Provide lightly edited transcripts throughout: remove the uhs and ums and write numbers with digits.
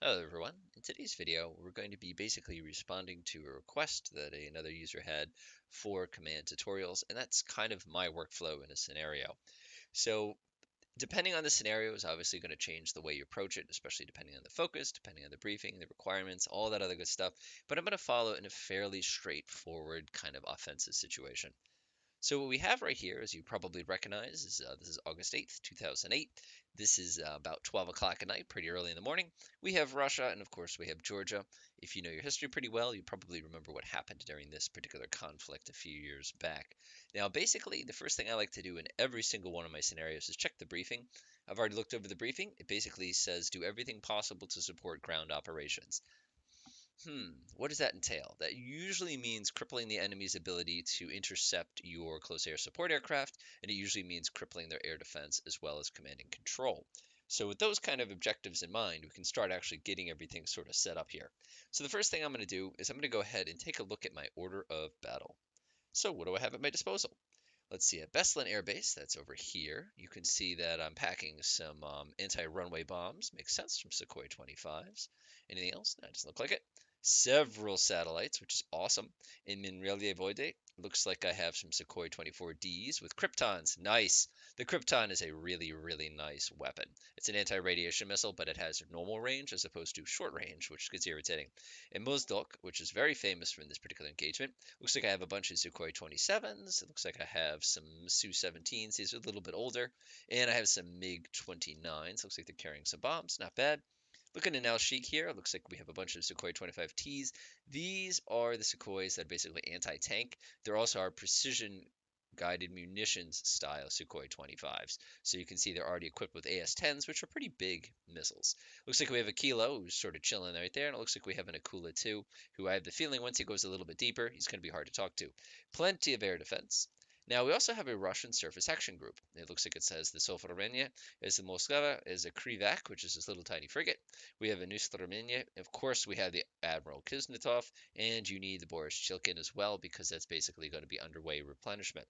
Hello everyone. In today's video, we're going to be basically responding to a request that another user had for command tutorials, and that's kind of my workflow in a scenario. So depending on the scenario is obviously going to change the way you approach it, especially depending on the focus, depending on the briefing, the requirements, all that other good stuff. But I'm going to follow in a fairly straightforward kind of offensive situation. So what we have right here, as you probably recognize, is this is August 8th, 2008. This is about 12 o'clock at night, pretty early in the morning. We have Russia, and of course we have Georgia. If you know your history pretty well, you probably remember what happened during this particular conflict a few years back. Now, basically, the first thing I like to do in every single one of my scenarios is check the briefing. I've already looked over the briefing. It basically says do everything possible to support ground operations. What does that entail? That usually means crippling the enemy's ability to intercept your close air support aircraft, and it usually means crippling their air defense as well as command and control. So with those kind of objectives in mind, we can start actually getting everything sort of set up here. So the first thing I'm going to do is I'm going to go ahead and take a look at my order of battle. So what do I have at my disposal? Let's see, at Beslan Air Base, that's over here. You can see that I'm packing some anti-runway bombs. Makes sense from Sukhoi 25s. Anything else? That doesn't look like it. Several satellites, which is awesome. In Minrelie Voide, looks like I have some Sukhoi 24Ds with Kryptons. Nice. The Krypton is a really, really nice weapon. It's an anti-radiation missile, but it has normal range as opposed to short range, which gets irritating. In Mozdok, which is very famous from this particular engagement, looks like I have a bunch of Sukhoi 27s. It looks like I have some Su-17s. These are a little bit older. And I have some MiG-29s. Looks like they're carrying some bombs. Not bad. Looking at Al Sheikh here, looks like we have a bunch of Sukhoi 25Ts. These are the Sukhois that are basically anti-tank. They're also our precision guided munitions style Sukhoi 25s. So you can see they're already equipped with AS-10s, which are pretty big missiles. Looks like we have a Kilo, who's sort of chilling right there, and it looks like we have an Akula too, who I have the feeling once he goes a little bit deeper, he's going to be hard to talk to. Plenty of air defense. Now, we also have a Russian surface action group. It looks like it says the Sofromenia is the Moskva, is a Krivak, which is this little tiny frigate. We have a Nustromenia. Of course, we have the Admiral Kuznetsov, and you need the Boris Chilkin as well, because that's basically going to be underway replenishment.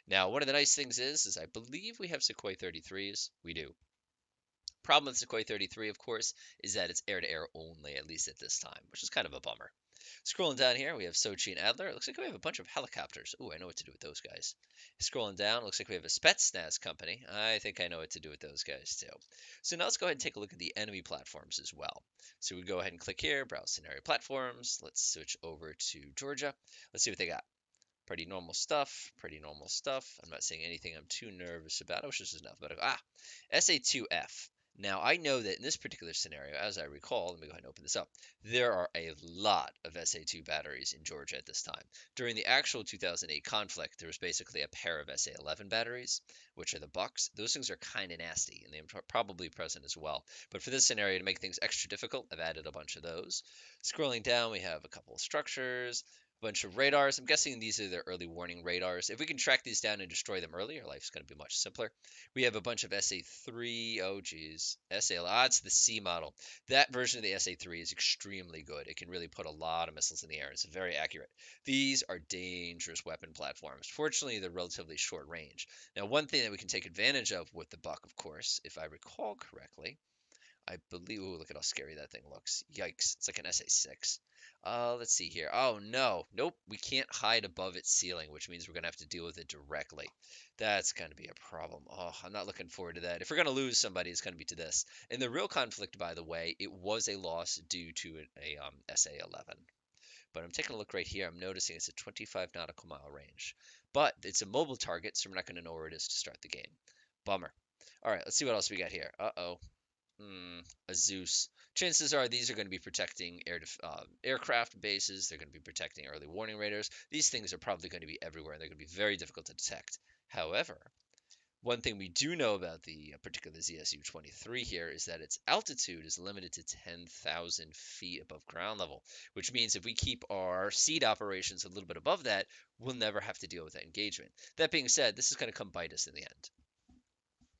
Now, one of the nice things is I believe we have Sukhoi 33s. We do. Problem with Sukhoi 33, of course, is that it's air-to-air only, at least at this time, which is kind of a bummer. Scrolling down here, we have Sochi and Adler. It looks like we have a bunch of helicopters. Ooh, I know what to do with those guys. Scrolling down, it looks like we have a Spetsnaz company. I think I know what to do with those guys too. So now let's go ahead and take a look at the enemy platforms as well. So we go ahead and click here, browse scenario platforms. Let's switch over to Georgia. Let's see what they got. Pretty normal stuff, pretty normal stuff. I'm not seeing anything I'm too nervous about. I wish this was enough, but SA2F. Now, I know that in this particular scenario, as I recall, let me go ahead and open this up, there are a lot of SA2 batteries in Georgia at this time. During the actual 2008 conflict, there was basically a pair of SA-11 batteries, which are the Bucks. Those things are kind of nasty, and they're probably present as well. But for this scenario, to make things extra difficult, I've added a bunch of those. Scrolling down, we have a couple of structures, bunch of radars. I'm guessing these are the early warning radars. If we can track these down and destroy them early, our life's going to be much simpler. We have a bunch of SA3. Oh, geez. It's the C model. That version of the SA3 is extremely good. It can really put a lot of missiles in the air. It's very accurate. These are dangerous weapon platforms. Fortunately, they're relatively short range. Now, one thing that we can take advantage of with the Buck, of course, if I recall correctly, I believe. Ooh, look at how scary that thing looks. Yikes. It's like an SA-6. Let's see here. Oh, no. Nope. We can't hide above its ceiling, which means we're going to have to deal with it directly. That's going to be a problem. Oh, I'm not looking forward to that. If we're going to lose somebody, it's going to be to this. In the real conflict, by the way, it was a loss due to a SA-11. But I'm taking a look right here. I'm noticing it's a 25 nautical mile range. But it's a mobile target, so we're not going to know where it is to start the game. Bummer. All right, let's see what else we got here. Uh-oh. A Zeus. Chances are these are going to be protecting aircraft bases. They're going to be protecting early warning radars. These things are probably going to be everywhere, and they're going to be very difficult to detect. However, one thing we do know about the particular ZSU-23 here is that its altitude is limited to 10,000 feet above ground level, which means if we keep our seed operations a little bit above that, we'll never have to deal with that engagement. That being said, this is going to come bite us in the end.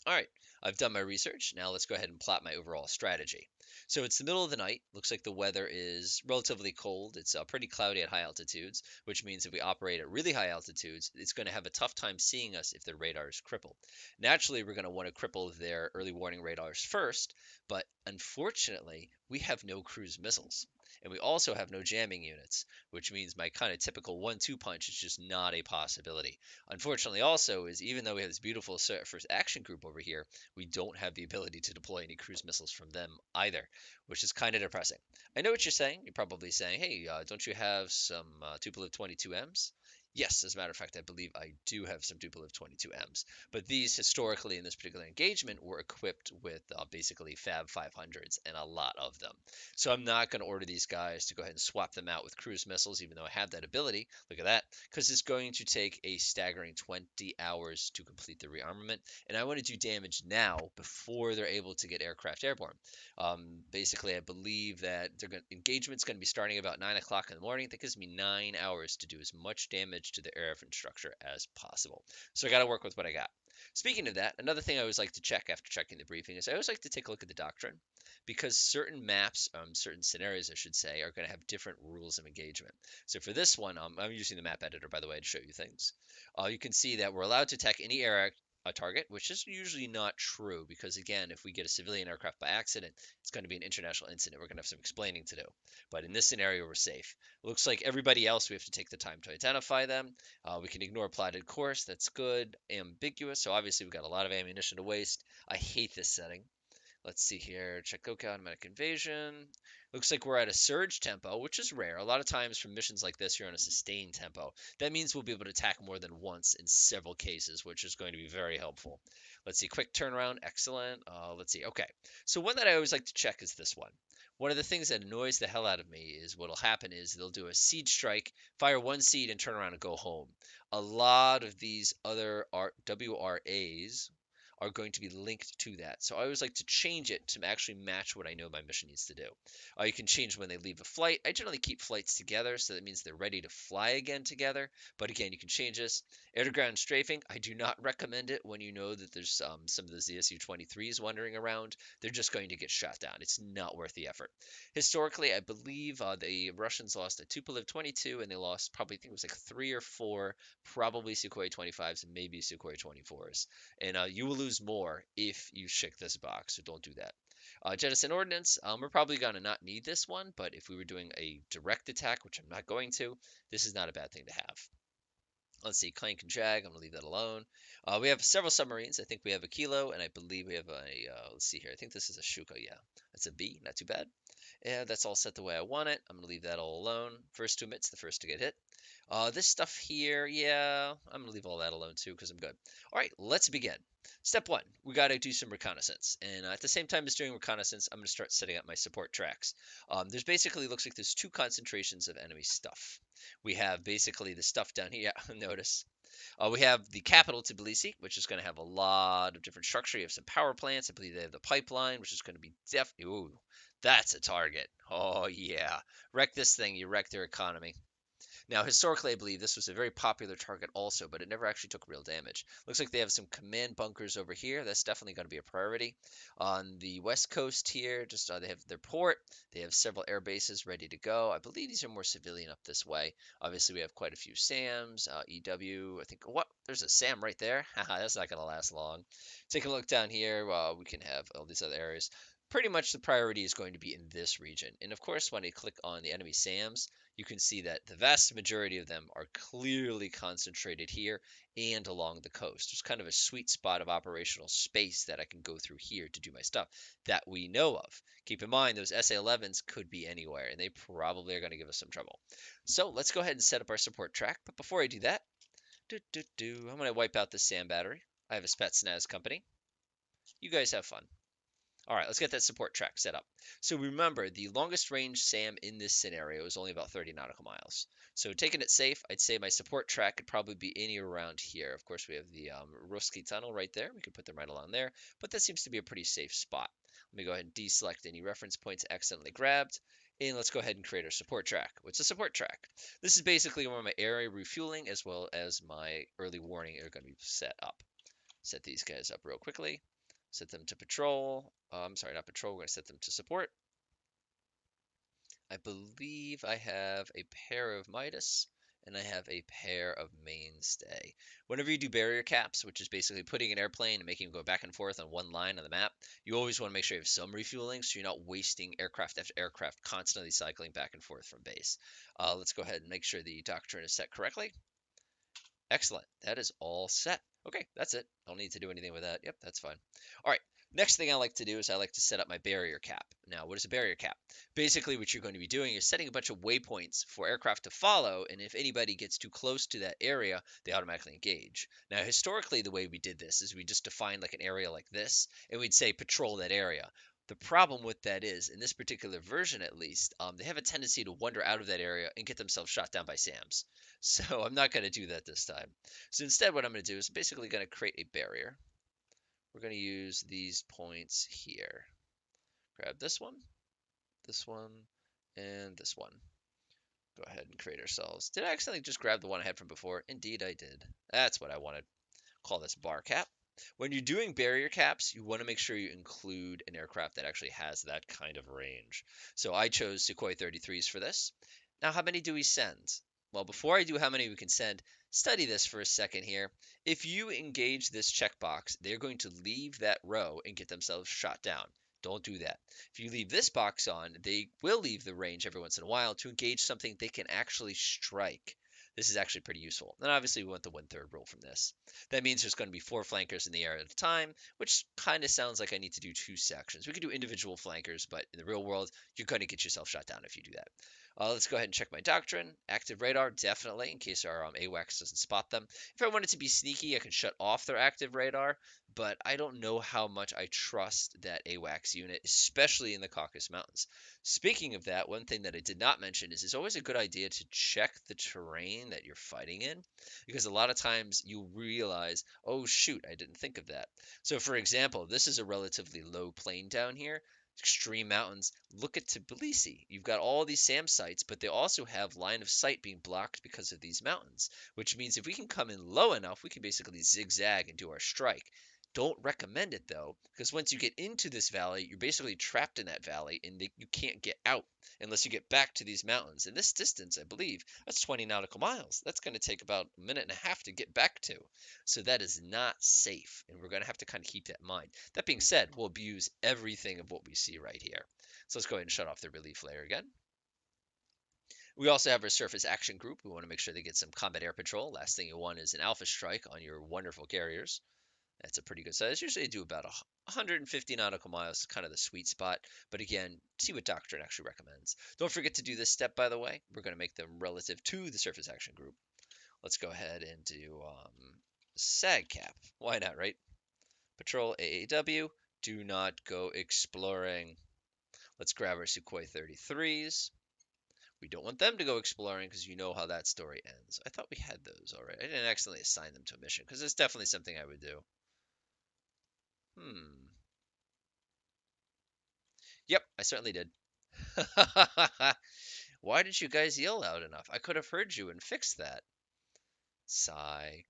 All right, I've done my research. Now let's go ahead and plot my overall strategy. So it's the middle of the night. Looks like the weather is relatively cold. It's pretty cloudy at high altitudes, which means if we operate at really high altitudes, it's going to have a tough time seeing us if their radar is crippled. Naturally, we're going to want to cripple their early warning radars first, but Unfortunately, we have no cruise missiles, and we also have no jamming units, which means my kind of typical 1-2 punch is just not a possibility. Unfortunately, also, is even though we have this beautiful first action group over here, we don't have the ability to deploy any cruise missiles from them either, which is kind of depressing. I know what you're saying. You're probably saying, hey, don't you have some Tupolev 22Ms? Yes, as a matter of fact, I believe I do have some Tupolev 22Ms. But these historically in this particular engagement were equipped with basically Fab 500s and a lot of them. So I'm not going to order these guys to go ahead and swap them out with cruise missiles, even though I have that ability. Look at that, because it's going to take a staggering 20 hours to complete the rearmament, and I want to do damage now before they're able to get aircraft airborne. Basically, I believe that engagement's going to be starting about 9 o'clock in the morning. That gives me 9 hours to do as much damage to the air infrastructure as possible. So I got to work with what I got. Speaking of that, another thing I always like to check after checking the briefing is I always like to take a look at the doctrine because certain maps, certain scenarios, I should say, are going to have different rules of engagement. So for this one, I'm using the map editor, by the way, to show you things. You can see that we're allowed to attack any air a target, which is usually not true because, again, if we get a civilian aircraft by accident, it's going to be an international incident. We're going to have some explaining to do. But in this scenario, we're safe. It looks like everybody else, we have to take the time to identify them. We can ignore plotted course. That's good. Ambiguous. So obviously, we've got a lot of ammunition to waste. I hate this setting. Let's see here. Check Goka automatic invasion. Looks like we're at a surge tempo, which is rare. A lot of times from missions like this, you're on a sustained tempo. That means we'll be able to attack more than once in several cases, which is going to be very helpful. Let's see. Quick turnaround. Excellent. Let's see. Okay. So one that I always like to check is this one. One of the things that annoys the hell out of me is what'll happen is they'll do a siege strike, fire one seed, and turn around and go home. A lot of these other WRAs are going to be linked to that. So I always like to change it to actually match what I know my mission needs to do. You can change when they leave a flight. I generally keep flights together, so that means they're ready to fly again together. But again, you can change this. Air-to-ground strafing, I do not recommend it when you know that there's some of the ZSU-23s wandering around. They're just going to get shot down. It's not worth the effort. Historically, I believe the Russians lost a Tupolev 22, and they lost probably, I think it was like 3 or 4, probably Sukhoi 25s and maybe Sukhoi 24s. And you will lose more if you check this box, so don't do that. Jettison Ordnance, we're probably going to not need this one, but if we were doing a direct attack, which I'm not going to, this is not a bad thing to have. Let's see, Clank and Jag, I'm going to leave that alone. We have several submarines. I think we have a Kilo, and I believe we have a, let's see here, I think this is a Shuka, yeah. That's a B, not too bad. Yeah, that's all set the way I want it. I'm going to leave that all alone. First to emmit's the first to get hit. This stuff here, yeah, I'm going to leave all that alone too because I'm good. All right, let's begin. Step one, we got to do some reconnaissance. And at the same time as doing reconnaissance, I'm going to start setting up my support tracks. There's basically, looks like there's 2 concentrations of enemy stuff. We have basically the stuff down here, notice. We have the capital, Tbilisi, which is going to have a lot of different structure. You have some power plants. I believe they have the pipeline, which is going to be ooh, that's a target. Oh, yeah. Wreck this thing, you wreck their economy. Now, historically, I believe this was a very popular target also, but it never actually took real damage. Looks like they have some command bunkers over here. That's definitely going to be a priority. On the west coast here, just they have their port. They have several air bases ready to go. I believe these are more civilian up this way. Obviously, we have quite a few SAMs, EW. I think, what? There's a SAM right there. Haha, that's not going to last long. Take a look down here. We can have all these other areas. Pretty much the priority is going to be in this region. And of course, when I click on the enemy SAMs, you can see that the vast majority of them are clearly concentrated here and along the coast. There's kind of a sweet spot of operational space that I can go through here to do my stuff that we know of. Keep in mind, those SA-11s could be anywhere, and they probably are going to give us some trouble. So let's go ahead and set up our support track. But before I do that, I'm going to wipe out this SAM battery. I have a Spetsnaz company. You guys have fun. All right, let's get that support track set up. So remember, the longest range SAM in this scenario is only about 30 nautical miles. So taking it safe, I'd say my support track could probably be anywhere around here. Of course, we have the Ruski tunnel right there. We could put them right along there, but that seems to be a pretty safe spot. Let me go ahead and deselect any reference points accidentally grabbed. And let's go ahead and create our support track. What's a support track? This is basically where my area refueling as well as my early warning are going to be set up. Set these guys up real quickly. Set them to patrol. I'm sorry, not patrol. We're going to set them to support. I believe I have a pair of Midas and I have a pair of mainstay. Whenever you do barrier caps, which is basically putting an airplane and making it go back and forth on one line on the map, you always want to make sure you have some refueling so you're not wasting aircraft after aircraft constantly cycling back and forth from base. Let's go ahead and make sure the doctrine is set correctly. Excellent. That is all set. Okay, that's it. Don't need to do anything with that. Yep, that's fine. All right. Next thing I like to do is I like to set up my barrier cap. Now, what is a barrier cap? Basically, what you're going to be doing is setting a bunch of waypoints for aircraft to follow, and if anybody gets too close to that area, they automatically engage. Now, historically, the way we did this is we just defined like an area like this, and we'd say patrol that area. The problem with that is, in this particular version at least, they have a tendency to wander out of that area and get themselves shot down by SAMs. So I'm not going to do that this time. So instead, what I'm going to do is basically going to create a barrier. We're going to use these points here. Grab this one, and this one. Go ahead and create ourselves. Did I accidentally just grab the one I had from before? Indeed, I did. That's what I wanted. Call this bar cap. When you're doing barrier caps, you want to make sure you include an aircraft that actually has that kind of range. So I chose Sukhoi 33s for this. Now, how many do we send? Well, before I do how many we can send, study this for a second here. If you engage this checkbox, they're going to leave that row and get themselves shot down. Don't do that. If you leave this box on, they will leave the range every once in a while to engage something they can actually strike. This is actually pretty useful. And obviously, we want the 1/3 rule from this. That means there's going to be 4 flankers in the air at a time, which kind of sounds like I need to do 2 sections. We could do individual flankers, but in the real world, you're going to get yourself shot down if you do that. Let's go ahead and check my doctrine. Active radar, definitely, in case our AWACS doesn't spot them. If I wanted to be sneaky, I can shut off their active radar, but I don't know how much I trust that AWACS unit, especially in the Caucasus Mountains. Speaking of that, one thing that I did not mention is it's always a good idea to check the terrain that you're fighting in, because a lot of times you realize, oh shoot, I didn't think of that. So for example, this is a relatively low plain down here. Extreme mountains. Look at Tbilisi. You've got all these SAM sites, but they also have line of sight being blocked because of these mountains, which means if we can come in low enough, we can basically zigzag and do our strike. Don't recommend it though, because once you get into this valley, you're basically trapped in that valley and you can't get out unless you get back to these mountains. And this distance, I believe, that's 20 nautical miles. That's going to take about a minute and a half to get back to. So that is not safe, and we're going to have to kind of keep that in mind. That being said, we'll abuse everything of what we see right here. So let's go ahead and shut off the relief layer again. We also have our surface action group. We want to make sure they get some combat air patrol. Last thing you want is an alpha strike on your wonderful carriers. That's a pretty good size. Usually do about 150 nautical miles is kind of the sweet spot. But again, see what Doctrine actually recommends. Don't forget to do this step, by the way. We're going to make them relative to the surface action group. Let's go ahead and do SAG cap. Why not, right? Patrol AAW. Do not go exploring. Let's grab our Sukhoi 33s. We don't want them to go exploring because you know how that story ends. I thought we had those already. I didn't accidentally assign them to a mission because it's definitely something I would do. Yep, I certainly did. Why did you guys yell loud enough? I could have heard you and fixed that. Sigh.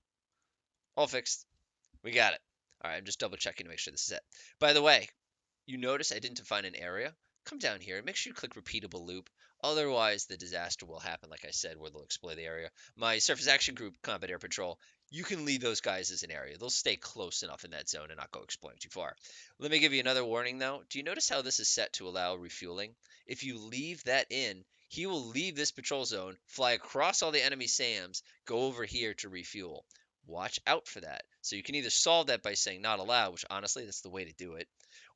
All fixed. We got it. All right, I'm just double checking to make sure this is it. By the way, you notice I didn't define an area. Come down here and make sure you click repeatable loop. Otherwise, the disaster will happen, like I said, where they'll explode the area. My surface action group, Combat Air Patrol, you can leave those guys as an area. They'll stay close enough in that zone and not go exploring too far. Let me give you another warning, though. Do you notice how this is set to allow refueling? If you leave that in, he will leave this patrol zone, fly across all the enemy SAMs, go over here to refuel. Watch out for that. So you can either solve that by saying not allowed, which honestly, that's the way to do it,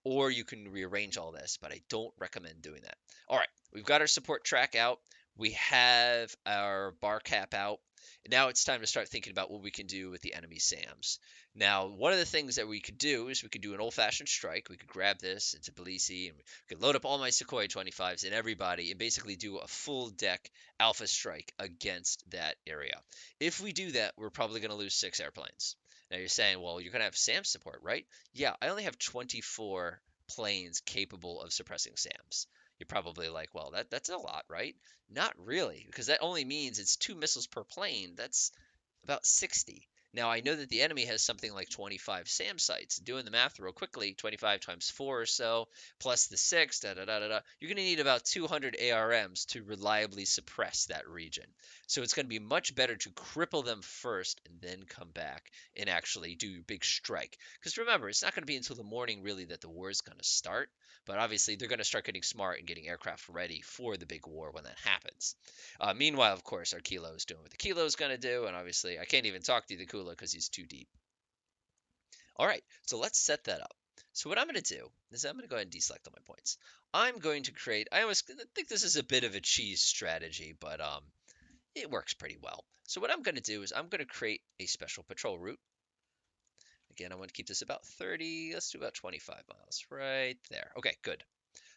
or you can rearrange all this, but I don't recommend doing that. All right, we've got our support track out. We have our bar cap out. Now it's time to start thinking about what we can do with the enemy SAMs. Now, one of the things that we could do is we could do an old-fashioned strike. We could grab this into Tbilisi, and we could load up all my Sukhoi 25s and everybody and basically do a full deck alpha strike against that area. If we do that, we're probably going to lose 6 airplanes. Now you're saying, well, you're going to have SAM support, right? Yeah, I only have 24 planes capable of suppressing SAMs. You're probably like, well, that's a lot, right? Not really, because that only means it's 2 missiles per plane. That's about 60. Now I know that the enemy has something like 25 SAM sites. Doing the math real quickly, 25 times 4 or so, plus the 6, da da da da da, you're going to need about 200 ARMs to reliably suppress that region. So it's going to be much better to cripple them first and then come back and actually do your big strike. Because remember, it's not going to be until the morning really that the war is going to start. But obviously, they're going to start getting smart and getting aircraft ready for the big war when that happens. Meanwhile, of course, our Kilo is doing what the Kilo is going to do, and obviously, I can't even talk to the Kula because he's too deep. All right, so let's set that up. So what I'm going to do is I'm going to go ahead and deselect all my points. I'm going to create. I always think this is a bit of a cheese strategy, but it works pretty well. So what I'm going to do is I'm going to create a special patrol route. Again, I want to keep this about 30. Let's do about 25 miles right there. Okay, good.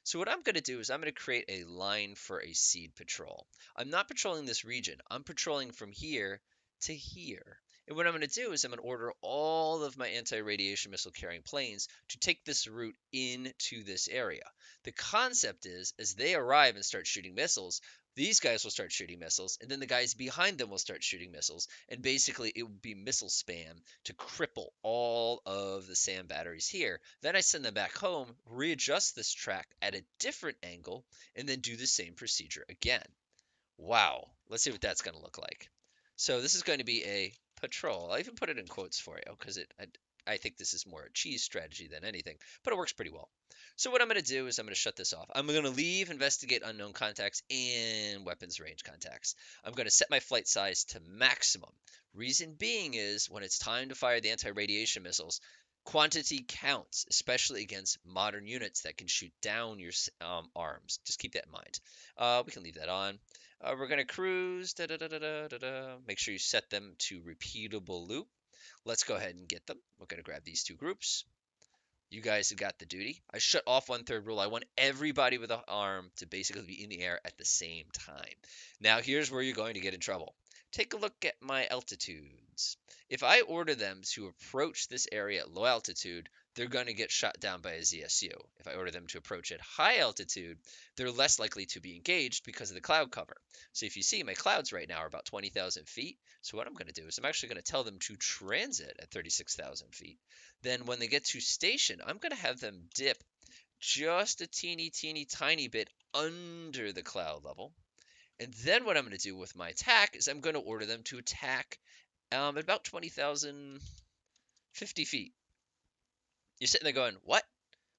So what I'm going to do is I'm going to create a line for a seed patrol. I'm not patrolling this region. I'm patrolling from here to here. And what I'm going to do is I'm going to order all of my anti-radiation missile carrying planes to take this route into this area. The concept is, as they arrive and start shooting missiles, these guys will start shooting missiles, and then the guys behind them will start shooting missiles, and basically it will be missile spam to cripple all of the SAM batteries here. Then I send them back home, readjust this track at a different angle, and then do the same procedure again. Wow, let's see what that's going to look like. So this is going to be a patrol. I'll even put it in quotes for you because I think this is more a cheese strategy than anything, but it works pretty well. So what I'm going to do is I'm going to shut this off. I'm going to leave investigate unknown contacts and weapons range contacts. I'm going to set my flight size to maximum. Reason being is when it's time to fire the anti-radiation missiles, quantity counts, especially against modern units that can shoot down your arms. Just keep that in mind. We can leave that on. We're going to cruise. Da, da, da, da, da, da, da. Make sure you set them to repeatable loop. Let's go ahead and get them. We're going to grab these two groups. You guys have got the duty. I shut off 1/3 rule. I want everybody with an arm to basically be in the air at the same time. Now, here's where you're going to get in trouble. Take a look at my altitudes. If I order them to approach this area at low altitude, they're going to get shot down by a ZSU. If I order them to approach at high altitude, they're less likely to be engaged because of the cloud cover. So if you see, my clouds right now are about 20,000 feet. So what I'm going to do is I'm actually going to tell them to transit at 36,000 feet. Then when they get to station, I'm going to have them dip just a teeny tiny bit under the cloud level. And then what I'm going to do with my attack is I'm going to order them to attack at about 20,050 feet. You're sitting there going, what?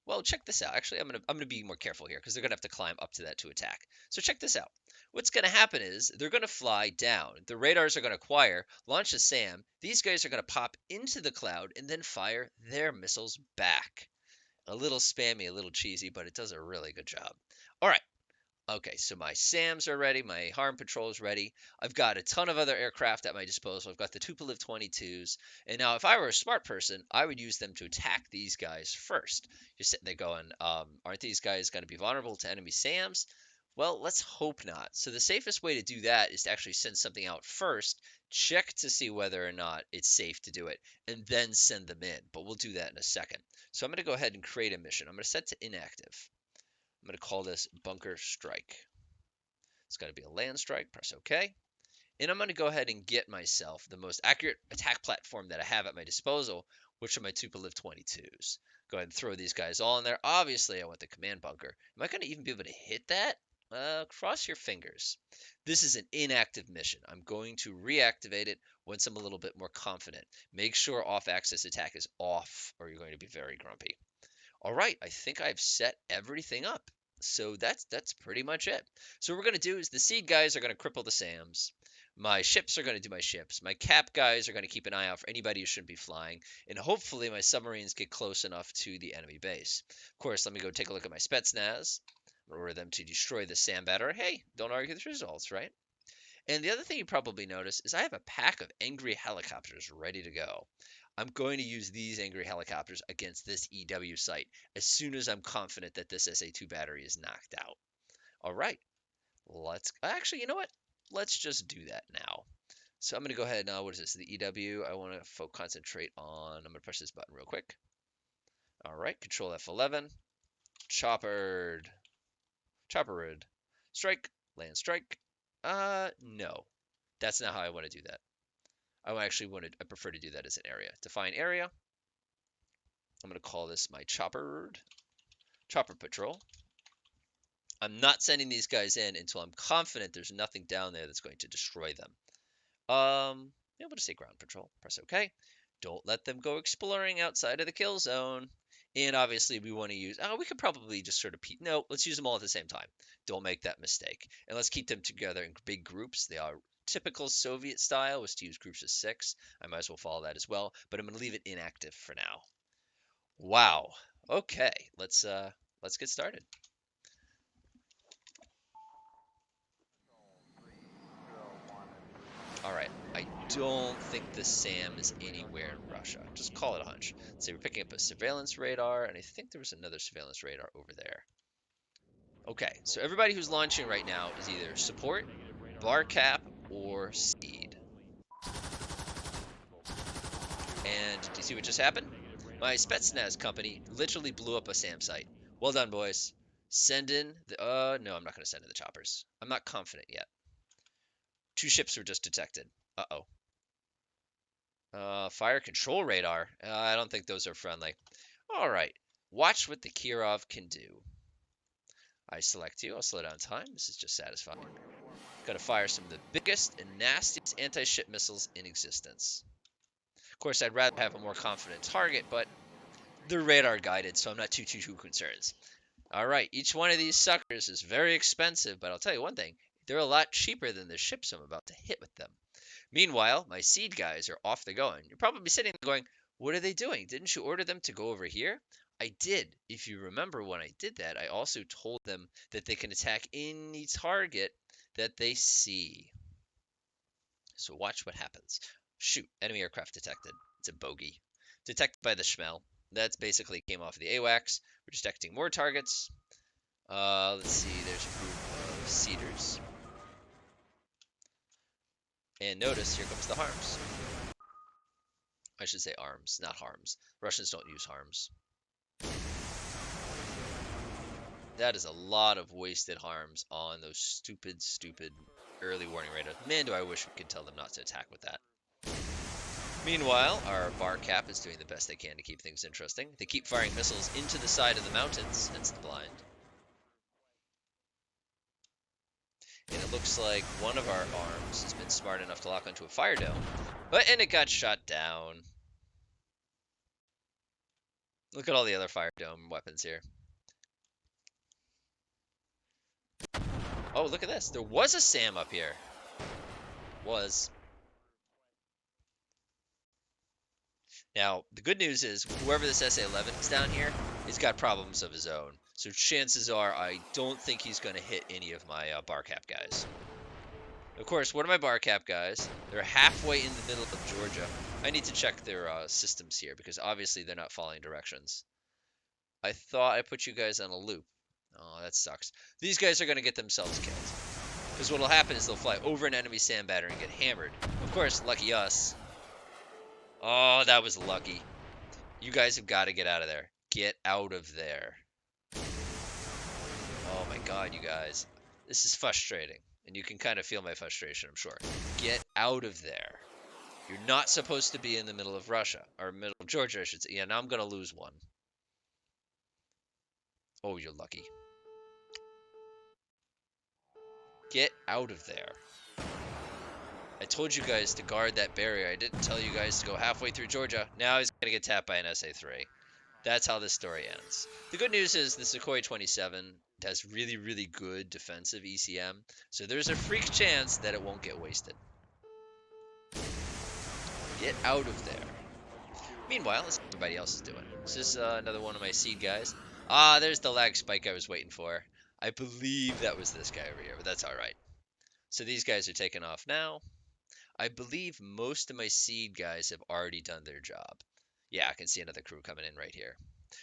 Well, check this out. Actually, I'm gonna be more careful here because they're gonna have to climb up to that to attack. So check this out. What's gonna happen is they're gonna fly down. The radars are gonna acquire, launch a SAM. These guys are gonna pop into the cloud and then fire their missiles back. A little spammy, a little cheesy, but it does a really good job. All right. Okay, so my SAMs are ready, my harm patrol is ready. I've got a ton of other aircraft at my disposal. I've got the Tupolev 22s. And now, if I were a smart person, I would use them to attack these guys first. You're sitting there going, aren't these guys going to be vulnerable to enemy SAMs? Well, let's hope not. So the safest way to do that is to actually send something out first, check to see whether or not it's safe to do it, and then send them in. But we'll do that in a second. So I'm going to go ahead and create a mission. I'm going to set to inactive. I'm going to call this Bunker Strike. It's going to be a land strike. Press OK. And I'm going to go ahead and get myself the most accurate attack platform that I have at my disposal, which are my Tupolev 22s. Go ahead and throw these guys all in there. Obviously, I want the command bunker. Am I going to even be able to hit that? Cross your fingers. This is an inactive mission. I'm going to reactivate it once I'm a little bit more confident. Make sure off-axis attack is off, or you're going to be very grumpy. All right, I think I've set everything up. So that's pretty much it. So what we're going to do is the seed guys are going to cripple the SAMs. My ships are going to do my ships. My cap guys are going to keep an eye out for anybody who shouldn't be flying. And hopefully my submarines get close enough to the enemy base. Of course, let me go take a look at my Spetsnaz. I'm going to order them to destroy the SAM battery. Hey, don't argue the results, right? And the other thing you probably notice is I have a pack of angry helicopters ready to go. I'm going to use these angry helicopters against this EW site as soon as I'm confident that this SA2 battery is knocked out. All right, let's actually, you know what? Let's just do that now. So I'm going to go ahead now. What is this? The EW. I want to concentrate on. I'm going to push this button real quick. All right, Control F11. Choppered. Choppered. Strike. Land strike. No. That's not how I want to do that. I prefer to do that as an area. Define area. I'm going to call this my chopper patrol. I'm not sending these guys in until I'm confident there's nothing down there that's going to destroy them. Yeah, we'll just say ground patrol. Press OK. Don't let them go exploring outside of the kill zone. And obviously we want to use, we could probably just sort of, no, let's use them all at the same time. Don't make that mistake. And let's keep them together in big groups. They are typical Soviet style, was to use groups of 6. I might as well follow that as well, but I'm going to leave it inactive for now. Wow. Okay, let's get started. All right, I don't think the SAM is anywhere in Russia. Just call it a hunch. Let's say we're picking up a surveillance radar, and I think there was another surveillance radar over there. Okay, so everybody who's launching right now is either support, bar cap, or seed. And do you see what just happened? My Spetsnaz company literally blew up a SAM site. Well done, boys. Send in the, no, I'm not going to send in the choppers. I'm not confident yet. 2 ships were just detected. Uh-oh. Fire control radar. I don't think those are friendly. All right. Watch what the Kirov can do. I select you. I'll slow down time. This is just satisfying. Got to fire some of the biggest and nastiest anti-ship missiles in existence. Of course, I'd rather have a more confident target, but they're radar guided, so I'm not too concerned. All right. Each one of these suckers is very expensive, but I'll tell you one thing. They're a lot cheaper than the ships I'm about to hit with them. Meanwhile, my seed guys are off the going. You're probably sitting there going, what are they doing? Didn't you order them to go over here? I did. If you remember when I did that, I also told them that they can attack any target that they see. So watch what happens. Shoot, enemy aircraft detected. It's a bogey. Detected by the Schmel. That's basically came off the AWACS. We're detecting more targets. Let's see, there's a group of seeders. And notice, here comes the harms. I should say arms, not harms. Russians don't use harms. That is a lot of wasted harms on those stupid early warning radars. Man, do I wish we could tell them not to attack with that. Meanwhile, our bar cap is doing the best they can to keep things interesting. They keep firing missiles into the side of the mountains, hence the blind. And it looks like one of our arms has been smart enough to lock onto a fire dome, and it got shot down. Look at all the other fire dome weapons here. Oh, look at this. There was a SAM up here. Was. Now, the good news is, whoever this SA-11 is down here, he's got problems of his own. So chances are, I don't think he's going to hit any of my bar cap guys. Of course, what are my bar cap guys? They're halfway in the middle of Georgia. I need to check their systems here, because obviously they're not following directions. I thought I put you guys on a loop. Oh, that sucks. These guys are going to get themselves killed. Because what will happen is they'll fly over an enemy SAM battery and get hammered. Of course, lucky us. Oh, that was lucky. You guys have got to get out of there. Get out of there. Oh my god, you guys. This is frustrating. And you can kind of feel my frustration, I'm sure. Get out of there. You're not supposed to be in the middle of Russia. Or middle of Georgia, I should say. Yeah, now I'm going to lose one. Oh, you're lucky. Get out of there. I told you guys to guard that barrier. I didn't tell you guys to go halfway through Georgia. Now he's going to get tapped by an SA-3. That's how this story ends. The good news is the Sukhoi 27 has really good defensive ECM. So there's a freak chance that it won't get wasted. Get out of there. Meanwhile, let's see what everybody else is doing. This is another one of my seed guys. Ah, there's the lag spike I was waiting for. I believe that was this guy over here, but that's all right. So these guys are taking off now. I believe most of my seed guys have already done their job. Yeah, I can see another crew coming in right here.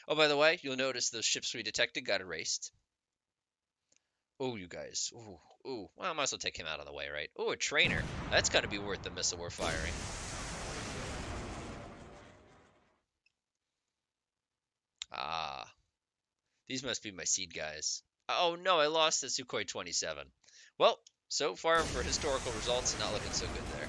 Oh, by the way, you'll notice those ships we detected got erased. Oh, you guys. Ooh. Well, I might as well take him out of the way, right? Oh, a trainer. That's got to be worth the missile we're firing. Ah. These must be my seed guys. Oh, no, I lost the Sukhoi 27. Well, so far for historical results, not looking so good there.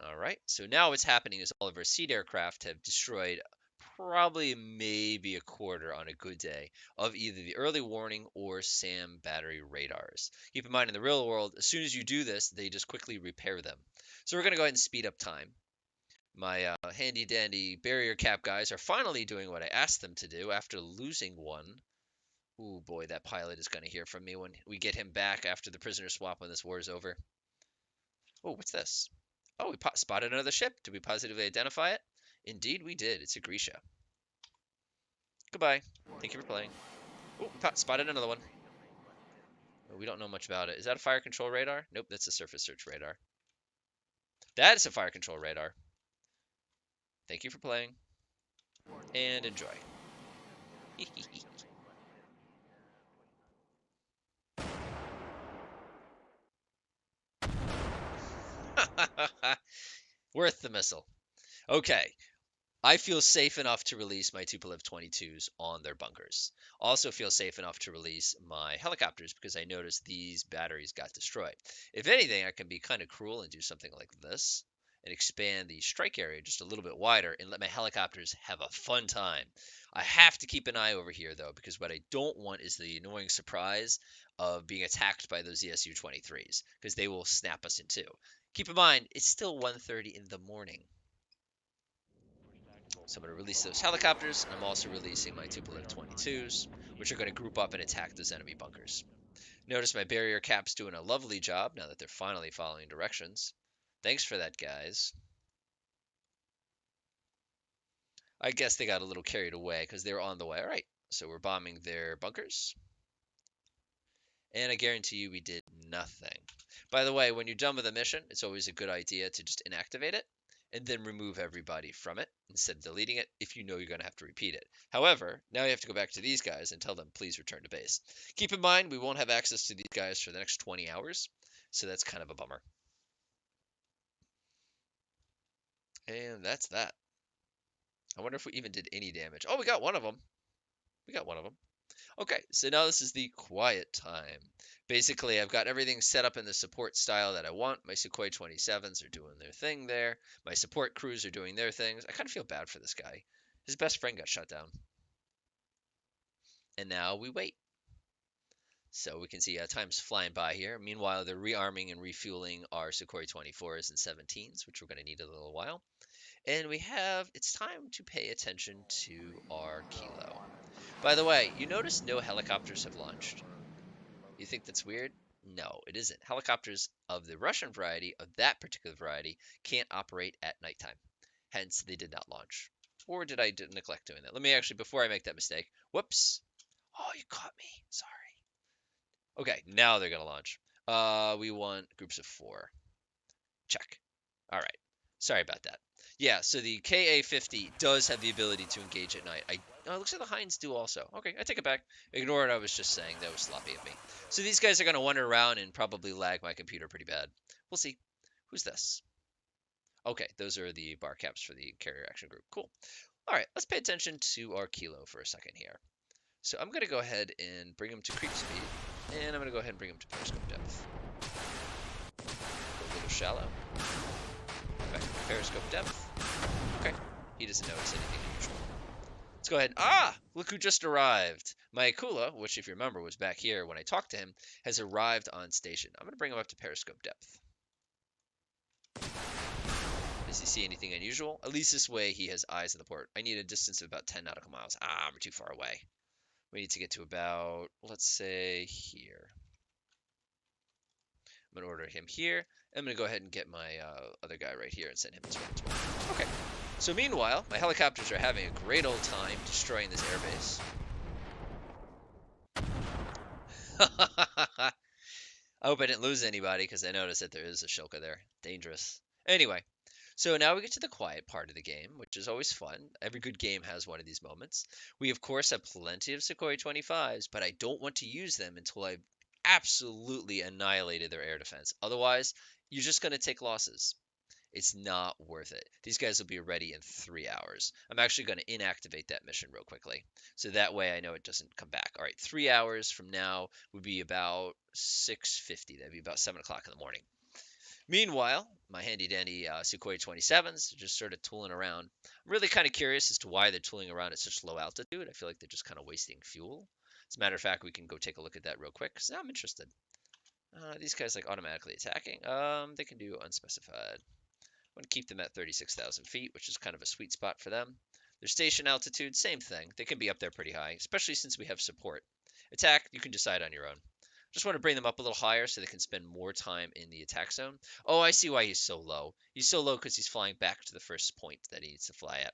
All right, so now what's happening is all of our seed aircraft have destroyed probably maybe a quarter on a good day of either the early warning or SAM battery radars. Keep in mind, in the real world, as soon as you do this, they just quickly repair them. So we're going to go ahead and speed up time. My handy dandy barrier cap guys are finally doing what I asked them to do after losing one. Ooh boy, that pilot is going to hear from me when we get him back after the prisoner swap when this war is over. Oh, what's this? Oh, we spotted another ship. Did we positively identify it? Indeed, we did. It's a Grisha. Goodbye. Thank you for playing. Oh, we spotted another one. Oh, we don't know much about it. Is that a fire control radar? Nope, that's a surface search radar. That is a fire control radar. Thank you for playing. And enjoy. Worth the missile. Okay, I feel safe enough to release my Tupolev 22s on their bunkers. Also feel safe enough to release my helicopters because I noticed these batteries got destroyed. If anything, I can be kind of cruel and do something like this and expand the strike area just a little bit wider and let my helicopters have a fun time. I have to keep an eye over here though, because what I don't want is the annoying surprise of being attacked by those ESU-23s because they will snap us in two. Keep in mind, it's still 1:30 in the morning. So I'm going to release those helicopters, and I'm also releasing my Tupolev 22s, which are going to group up and attack those enemy bunkers. Notice my barrier cap's doing a lovely job now that they're finally following directions. Thanks for that, guys. I guess they got a little carried away because they were on the way. All right, so we're bombing their bunkers. And I guarantee you we did nothing. By the way, when you're done with a mission, it's always a good idea to just inactivate it and then remove everybody from it instead of deleting it if you know you're going to have to repeat it. However, now you have to go back to these guys and tell them, please return to base. Keep in mind, we won't have access to these guys for the next 20 hours, so that's kind of a bummer. And that's that. I wonder if we even did any damage. Oh, we got one of them. We got one of them. Okay, so now this is the quiet time. Basically, I've got everything set up in the support style that I want. My Sukhoi 27s are doing their thing there. My support crews are doing their things. I kind of feel bad for this guy. His best friend got shot down. And now we wait. So we can see time's flying by here. Meanwhile, they're rearming and refueling our Sukhoi 24s and 17s, which we're going to need a little while. And it's time to pay attention to our kilo. By the way, you notice no helicopters have launched. You think that's weird? No, it isn't. Helicopters of the Russian variety, of that particular variety, can't operate at nighttime. Hence, they did not launch. Or did I neglect doing that? Let me actually, before I make that mistake, whoops. Oh, you caught me. Sorry. Okay, now they're going to launch. We want groups of 4. Check. All right. Sorry about that. Yeah, so the KA-50 does have the ability to engage at night. Oh, it looks like the Hinds do also. Okay, I take it back. Ignore what I was just saying. That was sloppy of me. So these guys are going to wander around and probably lag my computer pretty bad. We'll see. Who's this? Okay, those are the bar caps for the carrier action group. Cool. All right, let's pay attention to our kilo for a second here. So I'm going to go ahead and bring him to creep speed, and I'm going to go ahead and bring him to periscope depth. Go a little shallow. Back to periscope depth. Okay, he doesn't notice anything unusual. Let's go ahead. Ah! Look who just arrived. My Akula, which if you remember was back here when I talked to him, has arrived on station. I'm going to bring him up to periscope depth. Does he see anything unusual? At least this way he has eyes on the port. I need a distance of about 10 nautical miles. Ah, we're too far away. We need to get to about, let's say, here. I'm going to order him here. I'm going to go ahead and get my other guy right here and send him this way as well. Okay. So meanwhile, my helicopters are having a great old time destroying this airbase. I hope I didn't lose anybody because I noticed that there is a Shilka there. Dangerous. Anyway, so now we get to the quiet part of the game, which is always fun. Every good game has one of these moments. We, of course, have plenty of Sukhoi 25s, but I don't want to use them until I've absolutely annihilated their air defense. Otherwise, you're just going to take losses. It's not worth it. These guys will be ready in 3 hours. I'm actually going to inactivate that mission real quickly. So that way I know it doesn't come back. All right, 3 hours from now would be about 6:50. That'd be about 7 o'clock in the morning. Meanwhile, my handy dandy Sukhoi 27s are just sort of tooling around. I'm really kind of curious as to why they're tooling around at such low altitude. I feel like they're just kind of wasting fuel. As a matter of fact, we can go take a look at that real quick because now I'm interested. These guys like automatically attacking. They can do unspecified. I'm going to keep them at 36,000 feet, which is kind of a sweet spot for them. Their station altitude, same thing. They can be up there pretty high, especially since we have support. Attack, you can decide on your own. Just want to bring them up a little higher so they can spend more time in the attack zone. Oh, I see why he's so low. He's so low because he's flying back to the first point that he needs to fly at.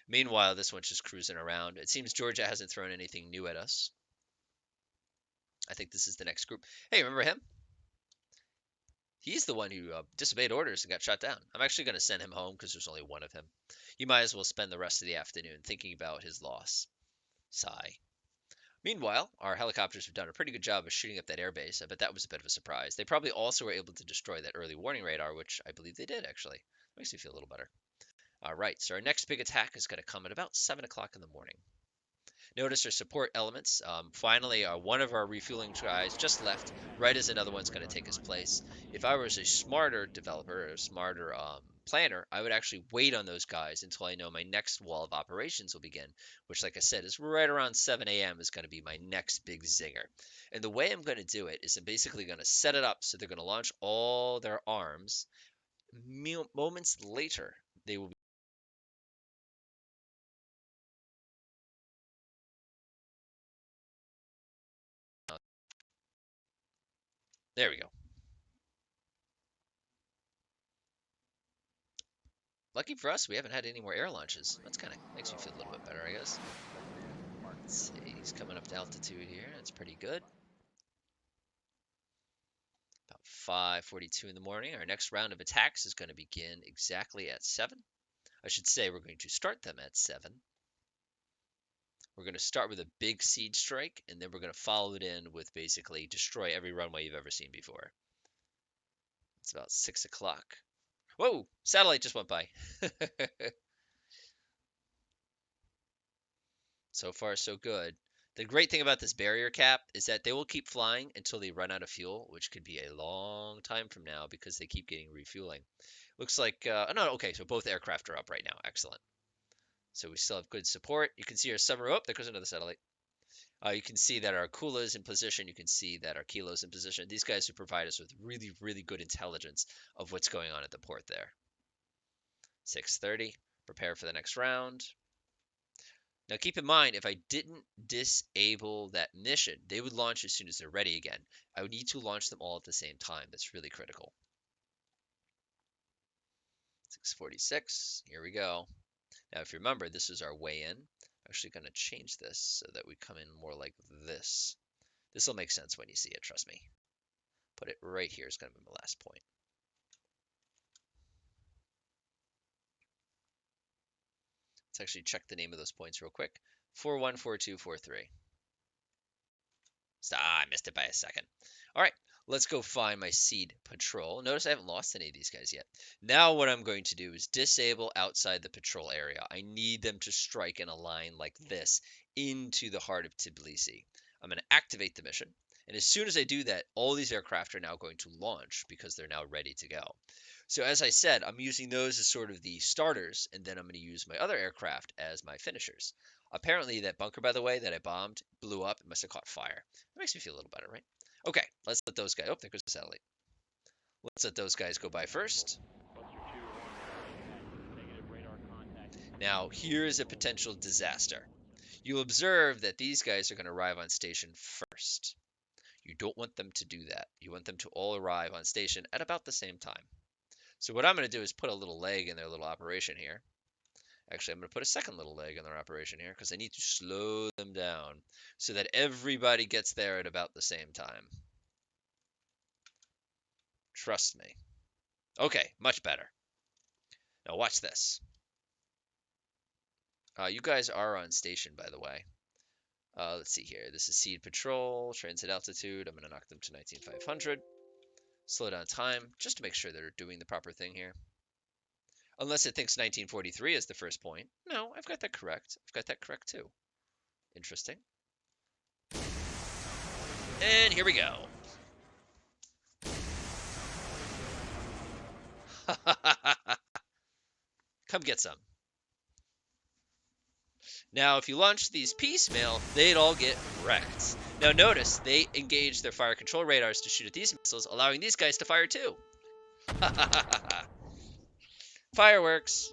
Meanwhile, this one's just cruising around. It seems Georgia hasn't thrown anything new at us. I think this is the next group. Hey, remember him? He's the one who disobeyed orders and got shot down. I'm actually going to send him home because there's only one of him. You might as well spend the rest of the afternoon thinking about his loss. Sigh. Meanwhile, our helicopters have done a pretty good job of shooting up that airbase. I bet that was a bit of a surprise. They probably also were able to destroy that early warning radar, which I believe they did, actually. Makes me feel a little better. All right, so our next big attack is going to come at about 7 o'clock in the morning. Notice our support elements. Finally, one of our refueling guys just left, right as another one's going to take his place. If I was a smarter developer, or a smarter planner, I would actually wait on those guys until I know my next wall of operations will begin, which, like I said, is right around 7 a.m. is going to be my next big zinger. And the way I'm going to do it is I'm basically going to set it up so they're going to launch all their arms. Moments later, they will be. There we go. Lucky for us, we haven't had any more air launches. That's kind of makes me feel a little bit better, I guess. Let's see, he's coming up to altitude here. That's pretty good. About 5:42 in the morning. Our next round of attacks is going to begin exactly at 7. I should say we're going to start them at 7. We're going to start with a big seed strike, and then we're going to follow it in with basically destroy every runway you've ever seen before. It's about 6 o'clock. Whoa! Satellite just went by. So far, so good. The great thing about this barrier cap is that they will keep flying until they run out of fuel, which could be a long time from now because they keep getting refueling. Looks like, no, okay, so both aircraft are up right now. Excellent. So we still have good support. You can see our submarine. Oh, there goes another satellite. You can see that our Kula is in position. You can see that our Kilo is in position. These guys who provide us with really, really good intelligence of what's going on at the port there. 6:30. Prepare for the next round. Now keep in mind, if I didn't disable that mission, they would launch as soon as they're ready again. I would need to launch them all at the same time. That's really critical. 6:46, here we go. Now if you remember, this is our way in. I'm actually going to change this so that we come in more like this. This will make sense when you see it, trust me. Put it right here is going to be my last point. Let's actually check the name of those points real quick. 414243. I missed it by a second. All right, let's go find my seed patrol. Notice I haven't lost any of these guys yet. Now what I'm going to do is disable outside the patrol area. I need them to strike in a line like this into the heart of Tbilisi. I'm going to activate the mission. And as soon as I do that, all these aircraft are now going to launch because they're now ready to go. So as I said, I'm using those as sort of the starters, and then I'm going to use my other aircraft as my finishers. Apparently that bunker, by the way, that I bombed, blew up. It must have caught fire. That makes me feel a little better, right? Okay, let's let those guys. Oh, there goes the satellite. Let's let those guys go by first. Now, here's a potential disaster. You'll observe that these guys are going to arrive on station first. You don't want them to do that. You want them to all arrive on station at about the same time. So what I'm going to do is put a little leg in their little operation here. Actually, I'm going to put a second little leg in their operation here because I need to slow them down so that everybody gets there at about the same time. Trust me. Okay, much better. Now watch this. You guys are on station, by the way. Let's see here. This is Seed Patrol, transit altitude. I'm going to knock them to 19,500. Slow down time, just to make sure they're doing the proper thing here. Unless it thinks 1943 is the first point. No, I've got that correct. I've got that correct too. Interesting. And here we go. Come get some. Now, if you launch these piecemeal, they'd all get wrecked. Now, notice they engage their fire control radars to shoot at these missiles, allowing these guys to fire too. Fireworks.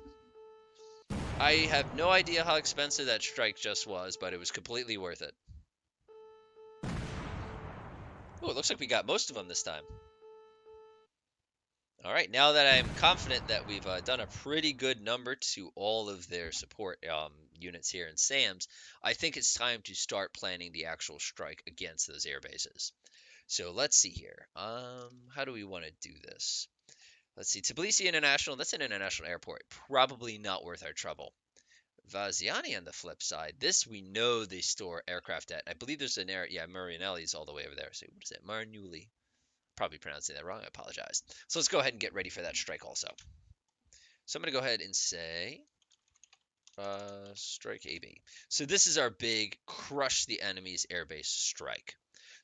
I have no idea how expensive that strike just was, but it was completely worth it. Oh, it looks like we got most of them this time. All right, now that I'm confident that we've done a pretty good number to all of their support units here in SAMS, I think it's time to start planning the actual strike against those air bases. So let's see here. How do we want to do this? Let's see. Tbilisi International, that's an international airport. Probably not worth our trouble. Vaziani on the flip side, this we know they store aircraft at. I believe there's an air, yeah, Marianelli's all the way over there. So what is it? Marnuli. Probably pronouncing that wrong. I apologize. So let's go ahead and get ready for that strike also. So I'm going to go ahead and say strike AB. So this is our big crush the enemy's airbase strike.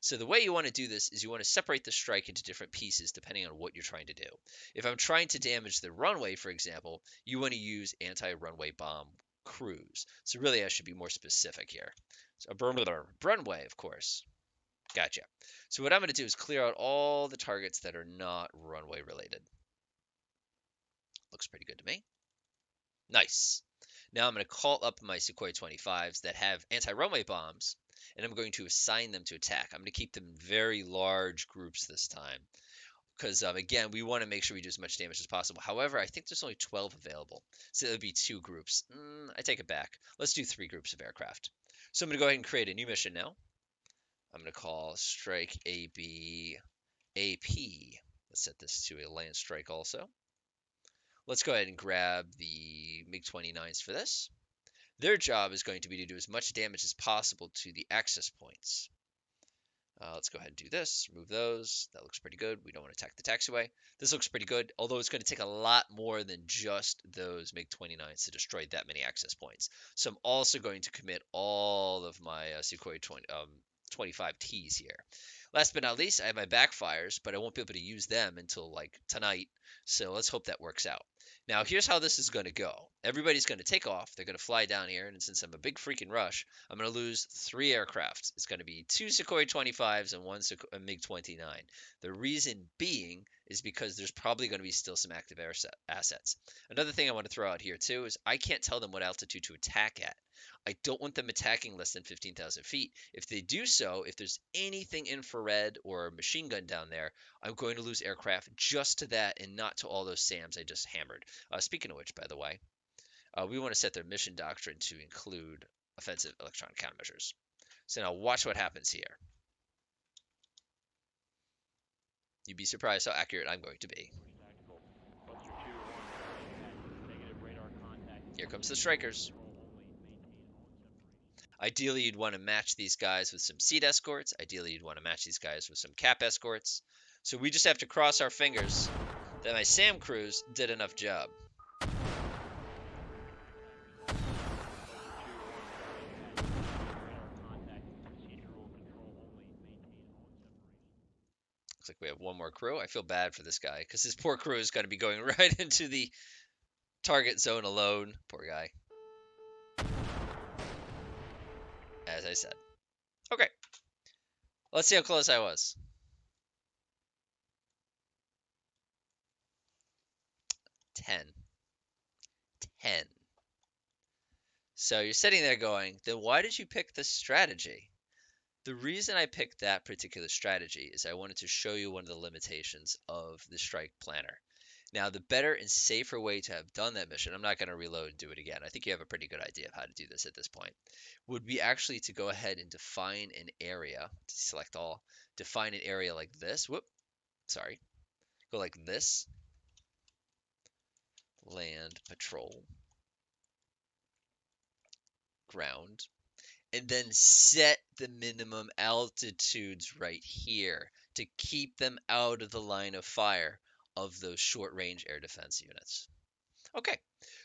So the way you want to do this is you want to separate the strike into different pieces depending on what you're trying to do. If I'm trying to damage the runway, for example, you want to use anti-runway bomb crews. So really I should be more specific here. So runway, of course. Gotcha. So what I'm going to do is clear out all the targets that are not runway related. Looks pretty good to me. Nice. Now I'm going to call up my Sukhoi 25s that have anti-runway bombs, and I'm going to assign them to attack. I'm going to keep them in very large groups this time, because again, we want to make sure we do as much damage as possible. However, I think there's only 12 available, so it would be 2 groups. I take it back. Let's do 3 groups of aircraft. So I'm going to go ahead and create a new mission now. I'm going to call Strike AB AP. Let's set this to a land strike also. Let's go ahead and grab the MiG-29s for this. Their job is going to be to do as much damage as possible to the access points. Let's go ahead and do this. Remove those. That looks pretty good. We don't want to attack the taxiway. This looks pretty good, although it's going to take a lot more than just those MiG-29s to destroy that many access points. So I'm also going to commit all of my Sukhoi 25Ts here. Last but not least, I have my backfires, but I won't be able to use them until like tonight. So let's hope that works out. Now, here's how this is going to go. Everybody's going to take off. They're going to fly down here, and since I'm a big freaking rush, I'm going to lose 3 aircraft. It's going to be 2 Sukhoi 25s and 1 MiG-29. The reason being is because there's probably going to be still some active assets. Another thing I want to throw out here, too, is I can't tell them what altitude to attack at. I don't want them attacking less than 15,000 feet. If they do so, if there's anything infrared or machine gun down there, I'm going to lose aircraft just to that and not to all those SAMs I just hammered. Speaking of which, by the way, we want to set their mission doctrine to include offensive electronic countermeasures. So now watch what happens here. You'd be surprised how accurate I'm going to be. Here comes the strikers. Ideally, you'd want to match these guys with some seat escorts. Ideally, you'd want to match these guys with some cap escorts. So we just have to cross our fingers that my SAM crews did enough job. Looks like we have one more crew. I feel bad for this guy because his poor crew is going to be going right into the target zone alone. Poor guy. As I said. Okay. Let's see how close I was. 10. 10. So you're sitting there going, then why did you pick this strategy? The reason I picked that particular strategy is I wanted to show you one of the limitations of the strike planner. Now, the better and safer way to have done that mission, I'm not going to reload and do it again. I think you have a pretty good idea of how to do this at this point, would be actually to go ahead and define an area, select all, define an area like this. Whoop, sorry. Go like this. Land, patrol, ground, and then set the minimum altitudes right here to keep them out of the line of fire of those short-range air defense units. Okay,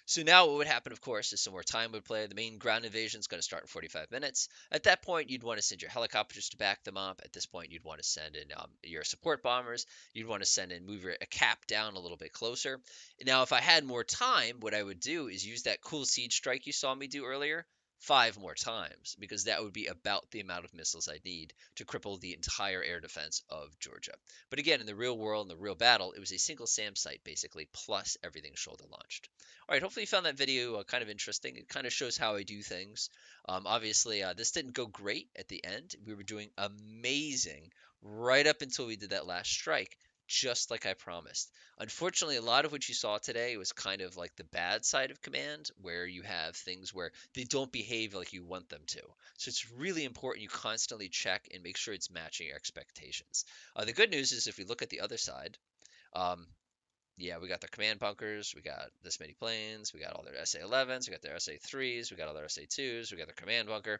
So now what would happen, of course, is some more time would play. The main ground invasion is going to start in 45 minutes. At that point, you'd want to send your helicopters to back them up. At this point, you'd want to send in your support bombers. You'd want to send in, move a cap down a little bit closer. Now, if I had more time, what I would do is use that cool siege strike you saw me do earlier 5 more times, because that would be about the amount of missiles I need to cripple the entire air defense of Georgia. But again, in the real world, in the real battle, it was a single SAM site basically, plus everything shoulder launched. All right, hopefully you found that video kind of interesting. It kind of shows how I do things. Obviously, this didn't go great at the end. We were doing amazing right up until we did that last strike, just like I promised. Unfortunately, a lot of what you saw today was kind of like the bad side of command, where you have things where they don't behave like you want them to. So it's really important you constantly check and make sure it's matching your expectations. The good news is if we look at the other side, um, yeah, we got their command bunkers, we got this many planes, we got all their SA-11s, we got their SA-3s, we got all their SA-2s, we got their command bunker,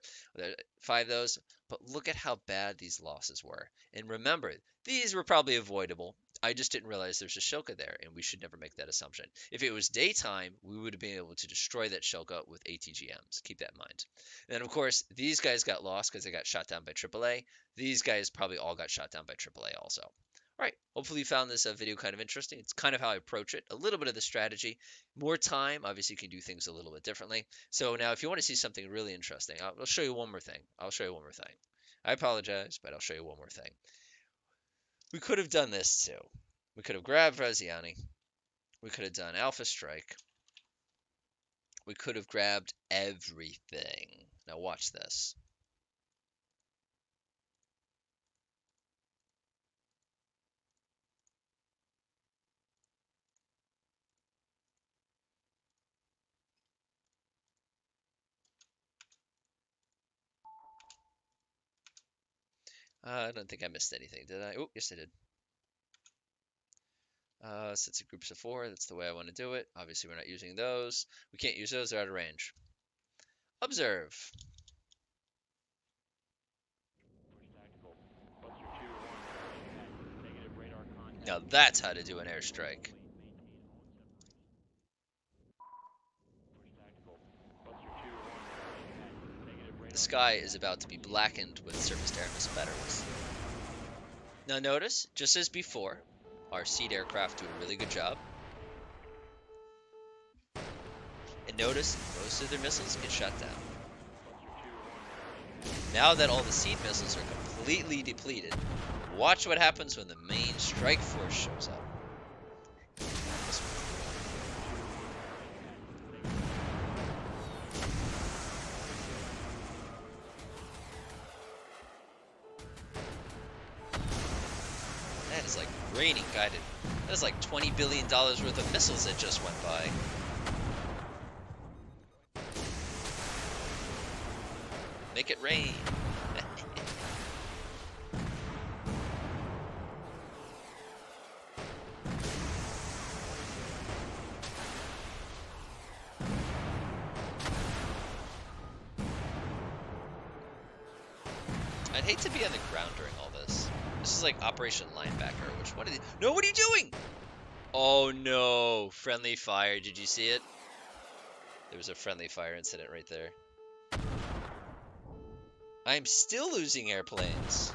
5 of those. But look at how bad these losses were. And remember, these were probably avoidable. I just didn't realize there's a Shilka there, and we should never make that assumption. If it was daytime, we would have been able to destroy that Shilka with ATGMs. Keep that in mind. And then, of course, these guys got lost because they got shot down by AAA. These guys probably all got shot down by AAA also. All right, hopefully you found this video kind of interesting. It's kind of how I approach it, a little bit of the strategy. More time, obviously you can do things a little bit differently. So now if you want to see something really interesting, I'll show you one more thing. I'll show you one more thing. I apologize, but I'll show you one more thing. We could have done this too. We could have grabbed Raziani. We could have done Alpha Strike. We could have grabbed everything. Now watch this. I don't think I missed anything, did I? Oh, yes I did. Since it groups of 4, that's the way I want to do it. Obviously, we're not using those. We can't use those, they're out of range. Observe. Now that's how to do an airstrike. The sky is about to be blackened with surface-to-air missile batteries. Now notice, just as before, our seed aircraft do a really good job. And notice, most of their missiles get shot down. Now that all the seed missiles are completely depleted, watch what happens when the main strike force shows up. That is like raining guided. That is like $20 billion worth of missiles that just went by. Make it rain. I'd hate to be on the ground during all this. This is like Operation Linebacker, which what are they? No, what are you doing? Oh no, friendly fire. Did you see it? There was a friendly fire incident right there. I'm still losing airplanes.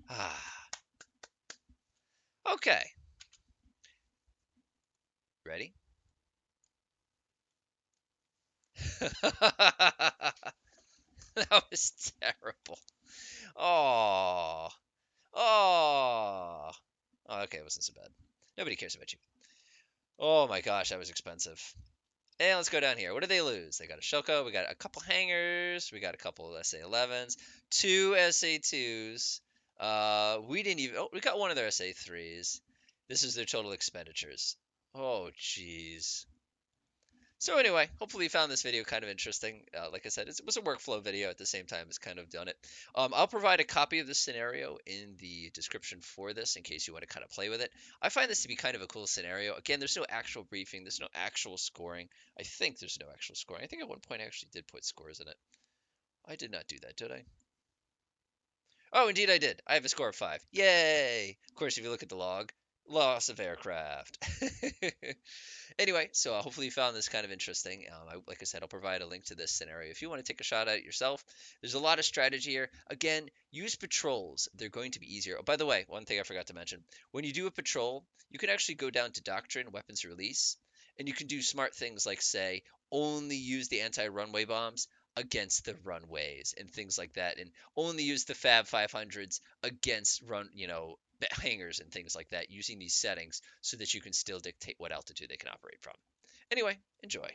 Ah. Okay. Ready? That was terrible. Oh. Oh. Okay, it wasn't so bad. Nobody cares about you. Oh my gosh, that was expensive. And let's go down here. What did they lose? They got a Shilka. We got a couple hangars. We got a couple of SA-11s. 2 SA-2s. We didn't even... Oh, we got one of their SA-3s. This is their total expenditures. Oh, jeez. So anyway, hopefully you found this video kind of interesting. Like I said, it was a workflow video at the same time as kind of done it. I'll provide a copy of the scenario in the description for this in case you want to kind of play with it. I find this to be kind of a cool scenario. Again, there's no actual briefing. There's no actual scoring. I think there's no actual scoring. I think at one point I actually did put scores in it. I did not do that, did I? Oh, indeed I did. I have a score of 5. Yay! Of course, if you look at the log, loss of aircraft. Anyway, so hopefully you found this kind of interesting. Like I said, I'll provide a link to this scenario if you want to take a shot at it yourself. There's a lot of strategy here. Again, use patrols. They're going to be easier. Oh, by the way, one thing I forgot to mention. When you do a patrol, you can actually go down to Doctrine, Weapons Release, and you can do smart things like, say, only use the anti-runway bombs against the runways and things like that, and only use the Fab 500s against hangars and things like that, using these settings so that you can still dictate what altitude they can operate from. Anyway, enjoy.